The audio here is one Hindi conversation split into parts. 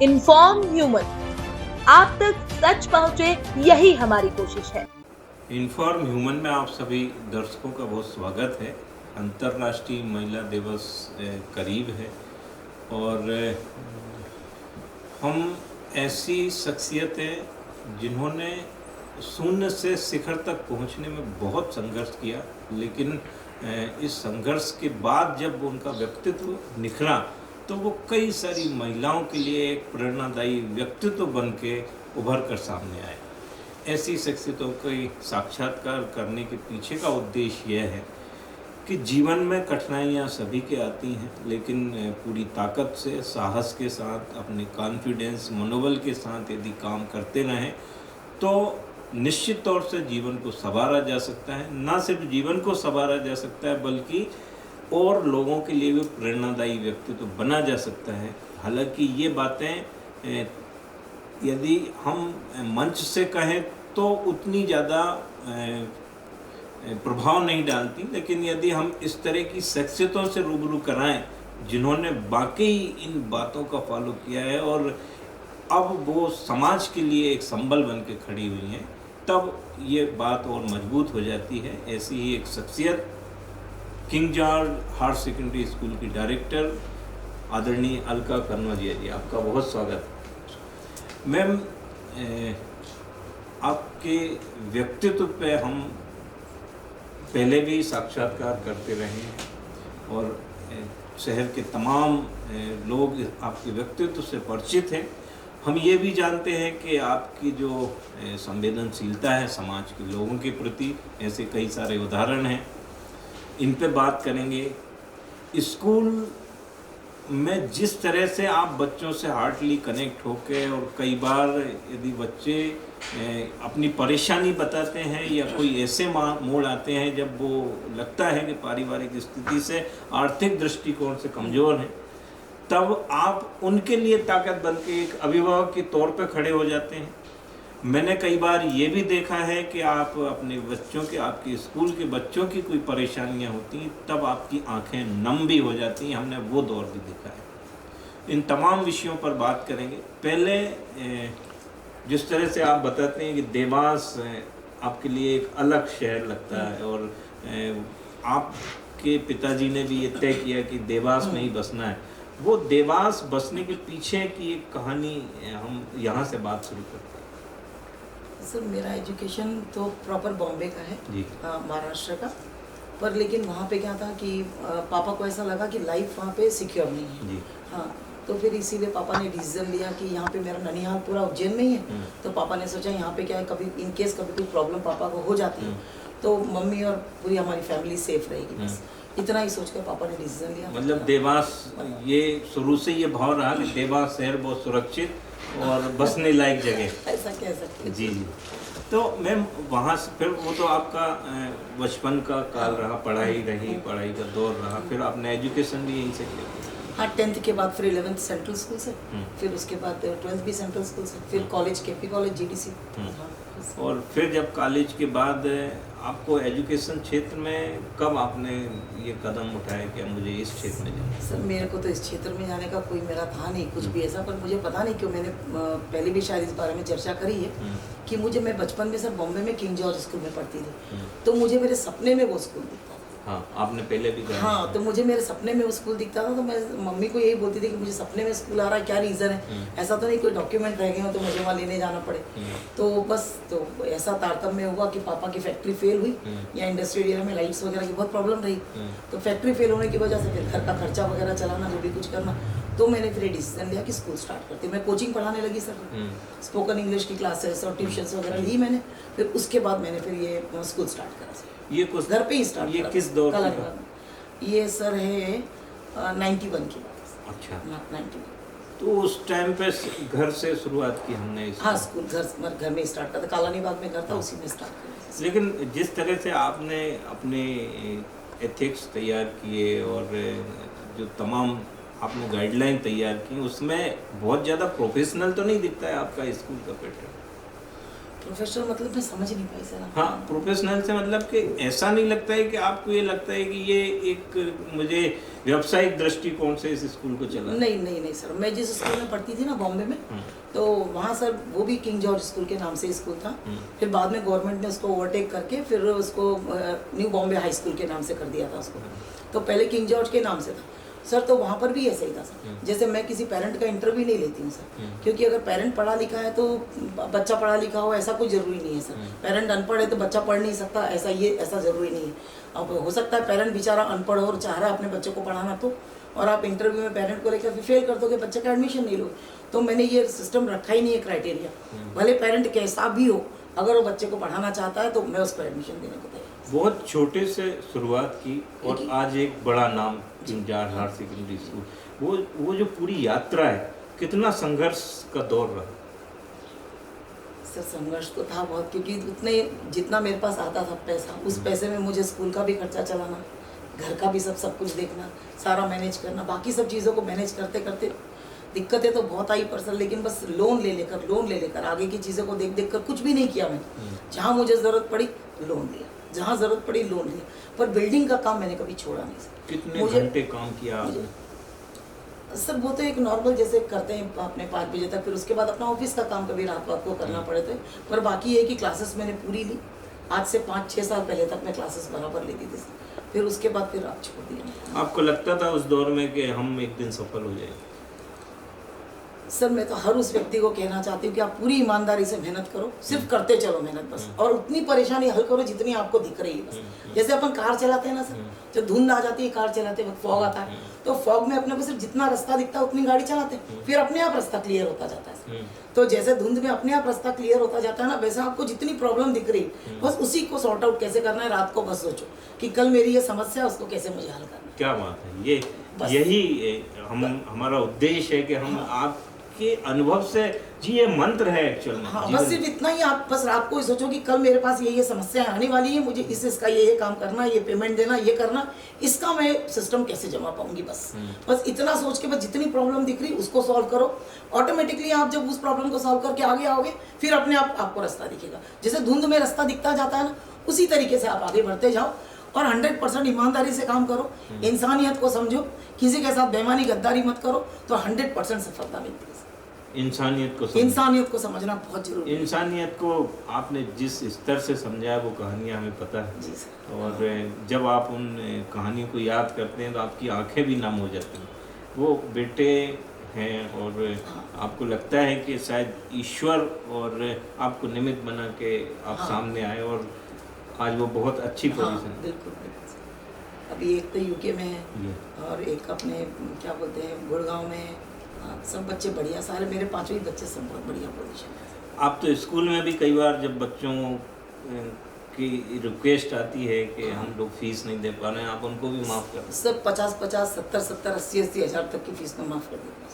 इन्फॉर्म ह्यूमन, आप तक सच पहुंचे, यही हमारी कोशिश है। इन्फॉर्म ह्यूमन में आप सभी दर्शकों का बहुत स्वागत है। अंतर्राष्ट्रीय महिला दिवस करीब है और हम ऐसी शख्सियतें जिन्होंने शून्य से शिखर तक पहुंचने में बहुत संघर्ष किया, लेकिन इस संघर्ष के बाद जब उनका व्यक्तित्व निखरा तो वो कई सारी महिलाओं के लिए एक प्रेरणादायी व्यक्तित्व बन के उभर कर सामने आए। ऐसी शख्सियतों का साक्षात्कार करने के पीछे का उद्देश्य यह है कि जीवन में कठिनाइयाँ सभी के आती हैं, लेकिन पूरी ताकत से, साहस के साथ, अपने कॉन्फिडेंस, मनोबल के साथ यदि काम करते रहें तो निश्चित तौर से जीवन को संवारा जा सकता है। ना सिर्फ जीवन को संवारा जा सकता है बल्कि और लोगों के लिए भी प्रेरणादायी व्यक्तित्व बना जा सकता है। हालांकि ये बातें यदि हम मंच से कहें तो उतनी ज़्यादा प्रभाव नहीं डालती, लेकिन यदि हम इस तरह की शख्सियतों से रूबरू कराएं जिन्होंने वाकई इन बातों का फॉलो किया है और अब वो समाज के लिए एक संबल बन के खड़ी हुई हैं, तब ये बात और मजबूत हो जाती है। ऐसी ही एक शख्सियत King George higher secondary school की डायरेक्टर आदरणीय अलका कनौजिया जी, आपका बहुत स्वागत है। मैम, आपके व्यक्तित्व पे हम पहले भी साक्षात्कार करते रहे हैं और शहर के तमाम लोग आपके व्यक्तित्व से परिचित हैं। हम ये भी जानते हैं कि आपकी जो संवेदनशीलता है समाज के लोगों के प्रति, ऐसे कई सारे उदाहरण हैं, इन पे बात करेंगे। स्कूल में जिस तरह से आप बच्चों से हार्टली कनेक्ट होकर, और कई बार यदि बच्चे अपनी परेशानी बताते हैं या कोई ऐसे मोड़ आते हैं जब वो लगता है कि पारिवारिक स्थिति से, आर्थिक दृष्टिकोण से कमज़ोर हैं, तब आप उनके लिए ताकत बन के एक अभिभावक के तौर पे खड़े हो जाते हैं। मैंने कई बार ये भी देखा है कि आप अपने बच्चों के, आपके स्कूल के बच्चों की कोई परेशानियां होती हैं तब आपकी आंखें नम भी हो जाती हैं। हमने वो दौर भी देखा है। इन तमाम विषयों पर बात करेंगे। पहले जिस तरह से आप बताते हैं कि देवास आपके लिए एक अलग शहर लगता है और आपके पिताजी ने भी ये तय किया कि देवास में ही बसना है, वो देवास बसने के पीछे की एक कहानी हम यहाँ से बात शुरू करते हैं। सर, मेरा एजुकेशन तो प्रॉपर बॉम्बे का है, महाराष्ट्र का, पर लेकिन वहाँ पे क्या था कि पापा को ऐसा लगा कि लाइफ वहाँ पे सिक्योर नहीं है जी। हाँ, तो फिर इसीलिए पापा ने डिसीजन लिया कि यहाँ पे मेरा ननिहाल पूरा उज्जैन में ही है, तो पापा ने सोचा यहाँ पे क्या है, कभी इन केस कभी कोई प्रॉब्लम पापा को हो जाती है तो मम्मी और पूरी हमारी फैमिली सेफ रहेगी। बस इतना ही सोच कर पापा ने डिसीजन लिया। मतलब देवास, ये शुरू से ये भाव रहा कि देवास शहर बहुत सुरक्षित और बसने लायक जगह, ऐसा कह सकते जी जी। तो मैम, वहाँ से फिर वो तो आपका बचपन का काल रहा, पढ़ाई रही, पढ़ाई का दौर रहा, फिर आपने एजुकेशन भी यहीं से किया? हाँ, 10th के बाद फिर 11th सेंट्रल स्कूल से, फिर उसके बाद 12th भी सेंट्रल स्कूल से, फिर कॉलेज केपी कॉलेज GTC। और फिर जब कॉलेज के बाद आपको एजुकेशन क्षेत्र में कब आपने ये कदम उठाया कि मुझे इस क्षेत्र में जाना? सर, मेरे को तो इस क्षेत्र में जाने का कोई मेरा था नहीं कुछ भी ऐसा, पर मुझे पता नहीं क्यों, मैंने पहले भी शायद इस बारे में चर्चा करी है कि मैं बचपन में सर बॉम्बे में किंग जॉर्ज स्कूल में पढ़ती थी, तो मुझे मेरे सपने में वो स्कूल दिखता था। हाँ, आपने पहले भी कहा। हाँ, तो मुझे मेरे सपने में वो स्कूल दिखता था, तो मैं मम्मी को यही बोलती थी कि मुझे सपने में स्कूल आ रहा है, क्या रीज़न है, ऐसा तो नहीं कोई डॉक्यूमेंट रह गए हो तो मुझे वहाँ लेने जाना पड़े। तो बस, तो ऐसा तारतम्य हुआ कि पापा की फैक्ट्री फेल हुई, या इंडस्ट्रियल एरिया में लाइट्स वगैरह की बहुत प्रॉब्लम रही, तो फैक्ट्री फेल होने की वजह से फिर घर का खर्चा वगैरह चलाना, जो भी कुछ करना, तो मैंने फिर डिसीजन लिया कि स्कूल स्टार्ट करती। मैं कोचिंग पढ़ाने लगी सर, स्पोकन इंग्लिश की क्लासेस और ट्यूशन्स वगैरह ली मैंने। फिर उसके बाद मैंने फिर ये स्कूल स्टार्ट करा सर। ये कुछ घर पे ही स्टार्ट। ये किस दौर का? ये सर है 91 की बात। अच्छा, 91। तो उस टाइम पे घर से शुरुआत की हमने? हाँ, स्कूल घर में स्टार्ट करता, कालानी बाग में घर था, उसी में स्टार्ट किया। लेकिन जिस तरह से आपने अपने एथिक्स तैयार किए और जो तमाम आपने गाइडलाइन तैयार की, उसमें बहुत ज़्यादा प्रोफेशनल तो नहीं दिखता है आपका स्कूल का पैटर्न? प्रोफेशनल मतलब मैं समझ नहीं पाई सर। हाँ, प्रोफेशनल से मतलब कि ऐसा नहीं लगता है कि आपको ये लगता है कि ये एक मुझे व्यावसायिक दृष्टिकोण से इस स्कूल को चला? नहीं नहीं नहीं सर, मैं जिस स्कूल में पढ़ती थी ना बॉम्बे में, तो वहाँ सर वो भी किंग जॉर्ज स्कूल के नाम से स्कूल था। फिर बाद में गवर्नमेंट ने उसको ओवरटेक करके फिर उसको न्यू बॉम्बे हाई स्कूल के नाम से कर दिया था उसको। तो पहले किंग जॉर्ज के नाम से था सर। तो वहाँ पर भी ऐसा ही था सर। जैसे मैं किसी पेरेंट का इंटरव्यू नहीं लेती हूँ सर, क्योंकि अगर पेरेंट पढ़ा लिखा है तो बच्चा पढ़ा लिखा हो ऐसा कोई ज़रूरी नहीं है सर। पेरेंट अनपढ़ है तो बच्चा पढ़ नहीं सकता, ऐसा ज़रूरी नहीं है। अब हो सकता है पेरेंट बेचारा अनपढ़ हो और चाह रहा है अपने बच्चे को पढ़ाना, तो और आप इंटरव्यू में पेरेंट को लेकर फेल कर दोगे, बच्चे का एडमिशन नहीं लोगे। तो मैंने ये सिस्टम रखा ही नहीं है क्राइटेरिया, भले पेरेंट कैसा भी हो, अगर वो बच्चे को पढ़ाना चाहता है तो मैं उसको एडमिशन देने को तैयार। बहुत छोटे से शुरुआत की और आज एक बड़ा नाम King George higher secondary school. वो जो पूरी यात्रा है, कितना संघर्ष का दौर रहा? सर संघर्ष तो था बहुत, क्योंकि उतने जितना मेरे पास आता था पैसा, उस पैसे में मुझे स्कूल का भी खर्चा चलाना, घर का भी सब कुछ देखना, सारा मैनेज करना, बाकी सब चीज़ों को मैनेज करते करते दिक्कतें तो बहुत आई पर सर। लेकिन बस लोन ले लेकर आगे की चीज़ों को देख कर कुछ भी नहीं किया मैंने। जहाँ मुझे ज़रूरत पड़ी लोन लिया, जहाँ ज़रूरत पड़ी लोन लिया, पर बिल्डिंग का काम मैंने कभी छोड़ा नहीं सर। कितने घंटे काम किया आपने? सर वो तो एक नॉर्मल जैसे करते हैं अपने 5 बजे तक, फिर उसके बाद अपना ऑफिस का काम कभी रात को करना पड़े तो। पर बाकी ये कि क्लासेस मैंने पूरी ली। आज से 5-6 साल पहले तक मैं क्लासेस बराबर लेती थी, फिर उसके बाद फिर आप छोड़ दिया। आपको लगता था उस दौर में कि हम एक दिन सफल हो जाएंगे? सर मैं तो हर उस व्यक्ति को कहना चाहती हूँ कि आप पूरी ईमानदारी से मेहनत करो, सिर्फ करते चलो मेहनत बस, और उतनी परेशानी हल करो जितनी आपको दिख रही है बस। जैसे अपन कार चलाते हैं ना सर, जब धुंध आ जाती है कार चलाते वक्त, फॉग आता है, तो फॉग में अपने को सिर्फ जितना रास्ता दिखता है उतनी गाड़ी चलाते हैं, फिर अपने आप रास्ता क्लियर होता जाता है। तो जैसे धुंध में अपने आप रास्ता क्लियर होता जाता है ना, वैसे आपको जितनी प्रॉब्लम दिख रही है बस उसी को सॉर्ट आउट कैसे करना है, रात को बस सोचो कि कल मेरी ये समस्या है, उसको कैसे मुझे हल करना है। क्या बात है, यही हमारा उद्देश्य है कि हम आपके अनुभव से जी, ये मंत्र है एक्चुअल में। हाँ, बस सिर्फ इतना ही। आप बस रात को सोचो कि कल मेरे पास ये समस्याएं आने वाली है, मुझे इसका ये काम करना, ये पेमेंट देना, ये करना, इसका मैं सिस्टम कैसे जमा पाऊंगी, बस इतना सोच के बस जितनी प्रॉब्लम दिख रही उसको सॉल्व करो। ऑटोमेटिकली आप जब उस प्रॉब्लम को सॉल्व करके आगे आओगे, फिर अपने आप आपको रास्ता दिखेगा। जैसे धुंध में रास्ता दिखता जाता है ना, उसी तरीके से आप आगे बढ़ते जाओ और 100% ईमानदारी से काम करो, इंसानियत को समझो, किसी के साथ बेईमानी गद्दारी मत करो, तो 100% सफलता मिलती है। इंसानियत को समझना बहुत जरूरी है। इंसानियत को आपने जिस स्तर से समझाया वो कहानियाँ हमें पता है जी सर। और जब आप उन कहानियों को याद करते हैं तो आपकी आंखें भी नम हो जाती हैं। वो बेटे हैं और आपको लगता है कि शायद ईश्वर और आपको निमित्त बना के आप सामने आए और आज वो बहुत अच्छी पोजीशन है। बिल्कुल बिल्कुल। अभी एक तो यूके में है और एक अपने क्या बोलते हैं गुड़गांव में है। सब बच्चे बढ़िया, सारे मेरे 5 ही बच्चे सब बहुत बढ़िया पोजीशन है। आप तो स्कूल में भी कई बार जब बच्चों की रिक्वेस्ट आती है कि हम लोग फीस नहीं दे पा रहे हैं, आप उनको भी माफ़ कर? सब 50-50, 70-70, 80-80 हज़ार तक की फीस में माफ़ कर देते हैं।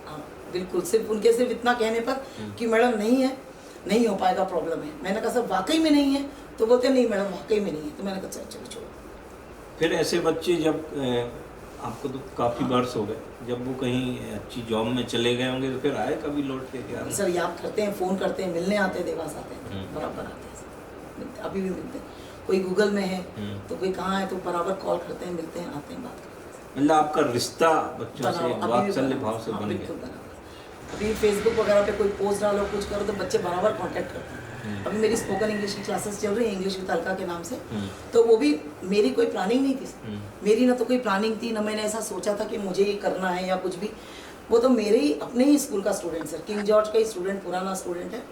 हाँ बिल्कुल, सिर्फ उनके सिर्फ इतना कहने पर कि मैडम नहीं है, नहीं हो पाएगा, प्रॉब्लम है। मैंने कहा सर वाकई में नहीं है, तो बोलते नहीं मैडम वाकई में नहीं है। तो मैंने कहा चलो छोड़ो। फिर ऐसे बच्चे जब आपको तो काफ़ी वर्ष हो गए, जब वो कहीं अच्छी जॉब में चले गए होंगे तो फिर आए कभी लौट के? क्या सर याद करते हैं, फ़ोन करते हैं, मिलने आते हैं, देवास आते हैं, बराबर आते हैं सर, अभी भी मिलते हैं। कोई गूगल में है तो कोई कहाँ है तो बराबर कॉल करते हैं, मिलते हैं, आते हैं, बात करते हैं। मतलब आपका रिश्ता बच्चों से वात्सल्य भाव से बन गया। अभी फेसबुक वगैरह पे कोई पोस्ट डालो, कुछ करो तो बच्चे बराबर कांटेक्ट करते हैं। अभी मेरी स्पोकन इंग्लिश की क्लासेस चल रही है, इंग्लिश विद अलका के नाम से, तो वो भी मेरी कोई प्लानिंग नहीं थी। मेरी ना तो कोई प्लानिंग थी, ना मैंने ऐसा सोचा था कि मुझे ये करना है या कुछ भी। वो तो मेरे ही अपने ही स्कूल का स्टूडेंट सर, किंग जॉर्ज का ही स्टूडेंट, पुराना स्टूडेंट है।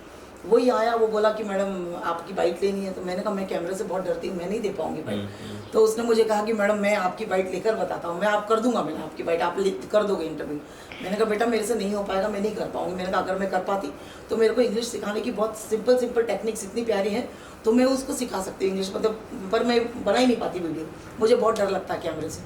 वही आया, वो बोला कि मैडम आपकी बाइट लेनी है। तो मैंने कहा मैं कैमरे से बहुत डरती हूँ, मैं नहीं दे पाऊंगी बाइट। तो उसने मुझे कहा कि मैडम मैं आपकी बाइट लेकर बताता हूँ, मैं आप कर दूंगा, मैंने आपकी बाइट आप कर दोगे इंटरव्यू। मैंने कहा बेटा मेरे से नहीं हो पाएगा, मैं नहीं कर पाऊंगी। मैंने कहा अगर मैं कर पाती तो मेरे को इंग्लिश सिखाने की बहुत सिंपल टेक्निक्स इतनी प्यारी हैं, तो मैं उसको सिखा सकती हूँ इंग्लिश, मतलब पर मैं बना ही नहीं पाती वीडियो, मुझे बहुत डर लगता है कैमरे से।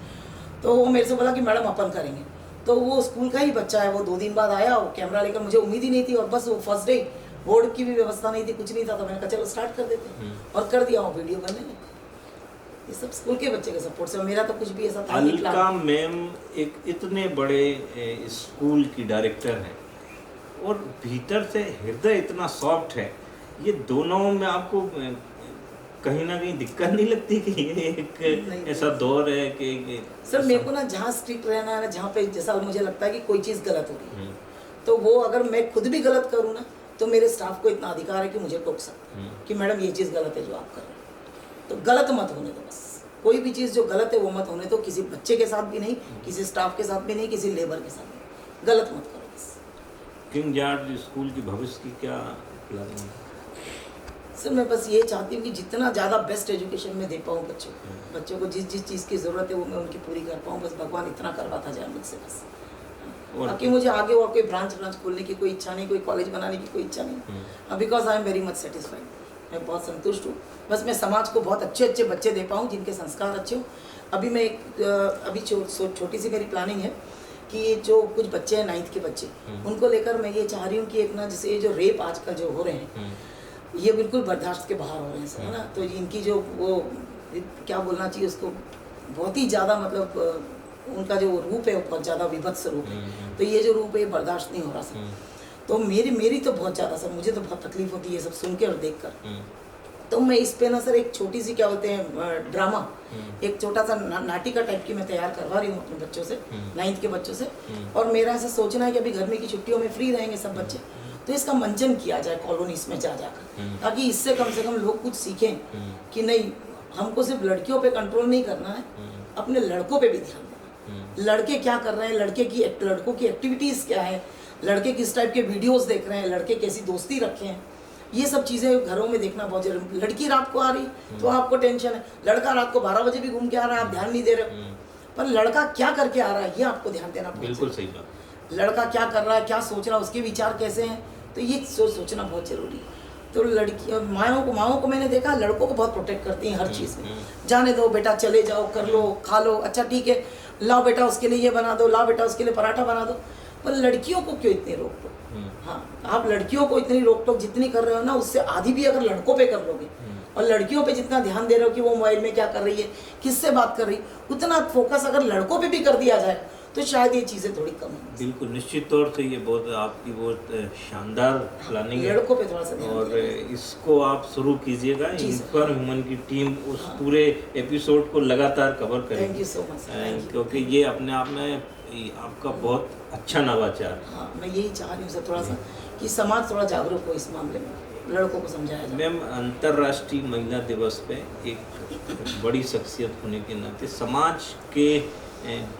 तो वो मेरे से बोला कि मैडम अपन करेंगे। तो वो स्कूल का ही बच्चा है, वो 2 दिन बाद आया, वो कैमरा लेकर, मुझे उम्मीद ही नहीं थी। और बस वो फर्स्ट डे, बोर्ड की भी व्यवस्था नहीं थी, कुछ नहीं था, तो मैंने कहा चलो स्टार्ट कर देते हैं, और कर दिया वो वीडियो बनने में। ये सब स्कूल के बच्चे के सपोर्ट से, मेरा तो कुछ भी ऐसा था नहीं। अलका मैम एक इतने बड़े स्कूल की डायरेक्टर हैं और भीतर से हृदय इतना सॉफ्ट है, ये दोनों में आपको कहीं ना कहीं दिक्कत नहीं लगती कि ये एक ऐसा दौर है कि सर मेरे को ना जहाँ स्ट्रिक्ट रहना है ना, जहाँ पे जैसा मुझे लगता है कि कोई चीज़ गलत हो रही है, तो वो अगर मैं खुद भी गलत करूँ ना, तो मेरे स्टाफ को इतना अधिकार है कि मुझे टोक सकते कि मैडम ये चीज़ गलत है जो आप कर रहे हैं, तो गलत मत होने दो बस। कोई भी चीज़ जो गलत है वो मत होने दो, किसी बच्चे के साथ भी नहीं, किसी स्टाफ के साथ भी नहीं, किसी लेबर के साथ भी, गलत मत करो बस। किंग जॉर्ज स्कूल की भविष्य की क्या प्लान है? सर मैं बस ये चाहती हूँ कि जितना ज़्यादा बेस्ट एजुकेशन में दे पाऊँ बच्चों को जिस जिस चीज़ की ज़रूरत है वो मैं उनकी पूरी कर पाऊँ, बस भगवान इतना करवाता जाए मुझसे बस। बाकी मुझे आगे और कोई ब्रांच खोलने की कोई इच्छा नहीं, कोई कॉलेज बनाने की कोई इच्छा नहीं, because I am very much satisfied. मैं बहुत संतुष्ट हूँ, बस मैं समाज को बहुत अच्छे अच्छे बच्चे दे पाऊँ जिनके संस्कार अच्छे हों। अभी मैं अभी छोटी सी मेरी प्लानिंग है कि जो कुछ बच्चे हैं 9th के बच्चे, उनको लेकर मैं ये चाह रही हूँ कि एक ना जैसे ये जो रेप आजकल जो हो रहे हैं ये बिल्कुल बर्दाश्त के बाहर हो रहे हैं सर, है ना, तो इनकी जो वो क्या बोलना चाहिए उसको, बहुत ही ज़्यादा मतलब उनका जो रूप है बहुत ज़्यादा विभत्स रूप है, तो ये जो रूप है बर्दाश्त नहीं हो रहा सर। तो मेरी तो बहुत ज़्यादा सर, मुझे तो बहुत तकलीफ होती है सब सुन के और देख कर। तो मैं इस पे ना सर एक छोटी सी क्या बोलते हैं ड्रामा, एक छोटा सा नाटिका टाइप की मैं तैयार करवा रही हूँ अपने बच्चों से, 9th के बच्चों से। और मेरा ऐसा सोचना है कि अभी गर्मी की छुट्टियों में फ्री रहेंगे सब बच्चे, तो इसका मंचन किया जाए कॉलोनीज में जाकर, ताकि इससे कम से कम लोग कुछ सीखें कि नहीं, हमको सिर्फ लड़कियों पे कंट्रोल नहीं करना है, अपने लड़कों पे भी ध्यान देना। लड़के क्या कर रहे हैं, लड़कों की एक्टिविटीज़ क्या है, लड़के किस टाइप के वीडियोस देख रहे हैं, लड़के कैसी दोस्ती रखे हैं, ये सब चीज़ें घरों में देखना बहुत जरूरी। लड़की रात को आ रही तो आपको टेंशन है, लड़का रात को 12 बजे भी घूम के आ रहा है, आप ध्यान नहीं दे रहे, पर लड़का क्या करके आ रहा है ये आपको ध्यान देना। बिल्कुल सही बात। लड़का क्या कर रहा है, क्या सोच रहा है, उसके विचार कैसे हैं, तो ये सोचना बहुत जरूरी है। तो लड़की माओं को मैंने देखा लड़कों को बहुत प्रोटेक्ट करती हैं हर चीज़ में, जाने दो बेटा, चले जाओ, कर लो, खा लो, अच्छा ठीक है, लाओ बेटा उसके लिए ये बना दो, लाओ बेटा उसके लिए पराठा बना दो। पर लड़कियों को क्यों इतनी रोक टोक? हाँ, आप लड़कियों को इतनी रोक टोक जितनी कर रहे हो ना, उससे आधी भी अगर लड़कों पे कर लोगे और लड़कियों पे जितना ध्यान दे रहे हो कि वो मोबाइल में क्या कर रही है, किससे बात कर रही, उतना फोकस अगर लड़कों पे भी कर दिया जाए तो शायद ये चीज़ें थोड़ी कम हैं। बिल्कुल निश्चित तौर से ये बहुत आपकी बहुत शानदार प्लानिंग है, लड़कों पे थोड़ा सा ध्यान और इसको आप शुरू कीजिएगा। इंस्पायर ह्यूमन की टीम उस पूरे एपिसोड को लगातार कवर करेगी। Thank you so much. क्योंकि ये अपने आप में आपका बहुत अच्छा नवाचार। हाँ, मैं यही चाह रही हूँ सर थोड़ा सा कि समाज थोड़ा जागरूक हो इस मामले में, लड़कों को समझाया जाए। मैम, अंतर्राष्ट्रीय महिला दिवस पे एक बड़ी शख्सियत होने के नाते समाज के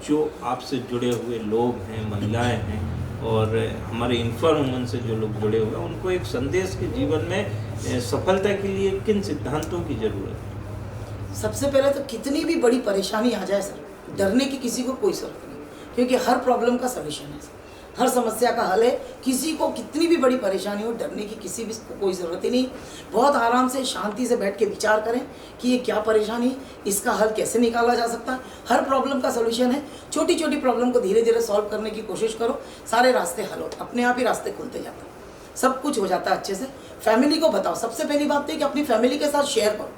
जो आपसे जुड़े हुए लोग हैं, महिलाएं हैं, और हमारे इंस्पायर वुमन से जो लोग जुड़े हुए हैं, उनको एक संदेश के जीवन में सफलता के लिए किन सिद्धांतों की ज़रूरत है? सबसे पहले तो कितनी भी बड़ी परेशानी आ जाए सर, डरने की किसी को कोई ज़रूरत नहीं, क्योंकि हर प्रॉब्लम का सलूशन है, हर समस्या का हल है। किसी को कितनी भी बड़ी परेशानी हो, डरने की किसी भी को कोई ज़रूरत ही नहीं। बहुत आराम से शांति से बैठ के विचार करें कि ये क्या परेशानी, इसका हल कैसे निकाला जा सकता है। हर प्रॉब्लम का सलूशन है। छोटी छोटी प्रॉब्लम को धीरे धीरे सॉल्व करने की कोशिश करो, सारे रास्ते हल होते, अपने आप ही रास्ते खुलते जाते हैं, सब कुछ हो जाता है अच्छे से। फैमिली को बताओ, सबसे पहली बात है कि अपनी फैमिली के साथ शेयर करो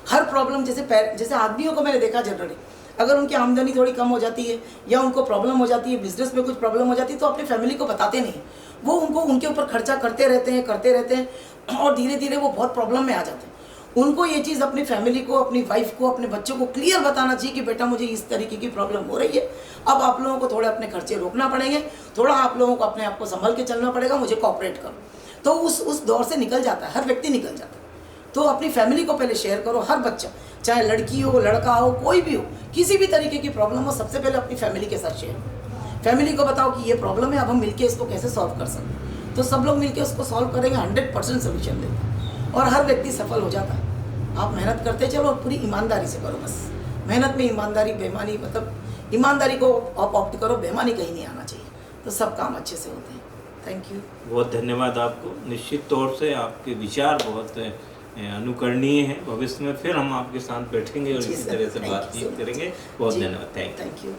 हर प्रॉब्लम। जैसे आदमियों को मैंने देखा जनरली, अगर उनकी आमदनी थोड़ी कम हो जाती है या उनको प्रॉब्लम हो जाती है, बिजनेस में कुछ प्रॉब्लम हो जाती है, तो अपनी फैमिली को बताते नहीं, वो उनके ऊपर खर्चा करते रहते हैं और धीरे धीरे वो बहुत प्रॉब्लम में आ जाते हैं। उनको ये चीज़ अपनी फैमिली को, अपनी वाइफ को, अपने बच्चों को क्लियर बताना चाहिए कि बेटा मुझे इस तरीके की प्रॉब्लम हो रही है, अब आप लोगों को थोड़े अपने खर्चे रोकना पड़ेंगे, थोड़ा आप लोगों को अपने आप को संभल के चलना पड़ेगा, मुझे कोऑपरेट करो। तो उस दौर से निकल जाता है, हर व्यक्ति निकल जाता है। तो अपनी फैमिली को पहले शेयर करो, हर बच्चा, चाहे लड़की हो, लड़का हो, कोई भी हो, किसी भी तरीके की प्रॉब्लम हो, सबसे पहले अपनी फैमिली के साथ शेयर करो। फैमिली को बताओ कि ये प्रॉब्लम है, अब हम मिलके इसको कैसे सॉल्व कर सकते हैं। तो सब लोग मिलके उसको सॉल्व करेंगे, 100% सोल्यूशन देते और हर व्यक्ति सफल हो जाता है। आप मेहनत करते चलो और पूरी ईमानदारी से करो, बस मेहनत में ईमानदारी, बेईमानी, मतलब ईमानदारी को आप ऑप्ट करो, बेईमानी कहीं नहीं आना चाहिए, तो सब काम अच्छे से होते हैं। थैंक यू, बहुत धन्यवाद आपको। निश्चित तौर से आपके विचार बहुत अनुकरणीय है। भविष्य में फिर हम आपके साथ बैठेंगे और इसी तरह से बातचीत करेंगे। बहुत धन्यवाद। Thank you.